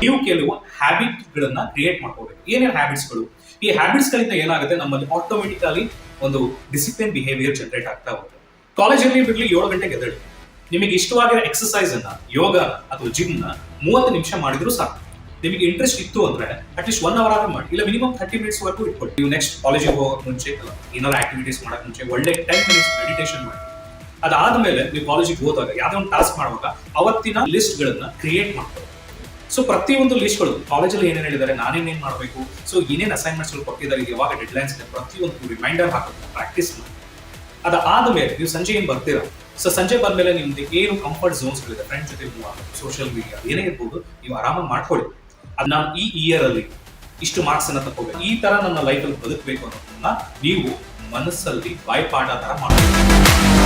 ನೀವು ಕೆಲವು ಹ್ಯಾಬಿಟ್ ಗಳನ್ನ ಕ್ರಿಯೇಟ್ ಮಾಡ್ಕೋಬೇಕು. ಏನೇನು ಹ್ಯಾಬಿಟ್ಸ್ಗಳು? ಈ ಹ್ಯಾಬಿಟ್ಸ್ ಗಳಿಂದ ಏನಾಗುತ್ತೆ, ನಮ್ಮಲ್ಲಿ ಆಟೋಮೆಟಿಕಲಿ ಒಂದು ಡಿಸಿಪ್ಲಿನ್ ಬಿಹೇವಿಯರ್ ಜನರೇಟ್ ಆಗ್ತಾ ಹೋಗುತ್ತೆ. ಕಾಲೇಜಲ್ಲಿ ಬಿಡ್ಲಿ 7 ಗಂಟೆಗೆ ಎದ್ದೇಳಿ, ನಿಮಗೆ ಇಷ್ಟವಾಗಿರೋ ಎಕ್ಸರ್ಸೈಸ್ ಅನ್ನ, ಯೋಗ ಅಥವಾ ಜಿಮ್ ನ 30 ನಿಮಿಷ ಮಾಡಿದ್ರು ಸಾಕು. ನಿಮಗೆ ಇಂಟ್ರೆಸ್ಟ್ ಇತ್ತು ಅಂದ್ರೆ ಅಟ್ಲೀಸ್ಟ್ 1 ಅವರ್ ಆದ್ರೂ ಮಾಡಿ, ಇಲ್ಲ ಮಿನಿಮಮ್ 30 ಮಿನಿಟ್ಸ್ ವರೆಗೂ ಇಟ್ಕೊಳ್ಳಿ. ನೀವು ನೆಕ್ಸ್ಟ್ ಕಾಲೇಜಿಗೆ ಹೋಗೋಕೆ ಮುಂಚೆ ಏನಾದ್ರು ಆಕ್ಟಿವಿಟೀಸ್ ಮಾಡಕ್ ಮುಂಚೆ ಒಳ್ಳೆ 10 ಮಿನಿಟ್ಸ್ ಮೆಡಿಟೇಷನ್ ಮಾಡಿ. ಅದಾದ್ಮೇಲೆ ನೀವು ಕಾಲೇಜಿಗೆ ಹೋದಾಗ ಯಾವ್ದೋ ಒಂದು ಟಾಸ್ಕ್ ಮಾಡುವಾಗ ಅವತ್ತಿನ ಲಿಸ್ಟ್ ಗಳನ್ನ ಕ್ರಿಯೇಟ್ ಮಾಡ್ಕೊಳ್ಳಿ. ಸೊ ಪ್ರತಿಯೊಂದು ಲಿಸ್ಟ್ಗಳು ಕಾಲೇಜಲ್ಲಿ ಏನೇನು ಹೇಳಿದ್ದಾರೆ, ನಾನೇನೇನು ಮಾಡಬೇಕು, ಸೊ ಏನೇನು ಅಸೈನ್ಮೆಂಟ್ಸ್ ಕೊಟ್ಟಿದ್ದಾರೆ, ಯಾವಾಗ ಡೆಡ್ಲೈನ್ಸ್ ಇದೆ, ಪ್ರತಿಯೊಂದು ರಿಮೈಂಡರ್ ಹಾಕೋದು ಪ್ರಾಕ್ಟೀಸ್ ಮಾಡಿ. ಅದಾದ್ಮೇಲೆ ನೀವು ಸಂಜೆ ಏನು ಬರ್ತೀರಾ, ಸೊ ಸಂಜೆ ಬಂದ್ಮೇಲೆ ನಿಮ್ದು ಏನು ಕಂಫರ್ಟ್ ಝೋನ್ಸ್ಗಳಿದೆ, ಫ್ರೆಂಡ್ಸ್ ಜೊತೆ ಮೂವ್ ಆಗೋದು, ಸೋಷಿಯಲ್ ಮೀಡಿಯಾ ಏನೇ ಇರ್ಬೋದು, ನೀವು ಆರಾಮಾಗಿ ಮಾಡ್ಕೊಳ್ಳಿ. ಅದು ನಾನು ಈ ಇಯರ್ ಅಲ್ಲಿ ಇಷ್ಟು ಮಾರ್ಕ್ಸ್ ಅನ್ನ ತಗೋಬೇಕು, ಈ ತರ ನನ್ನ ಲೈಫಲ್ಲಿ ಬದುಕಬೇಕು ಅನ್ನೋದನ್ನ ನೀವು ಮನಸ್ಸಲ್ಲಿ ಬಾಯ್ಪಾಠ ತರ ಮಾಡಬೇಕು.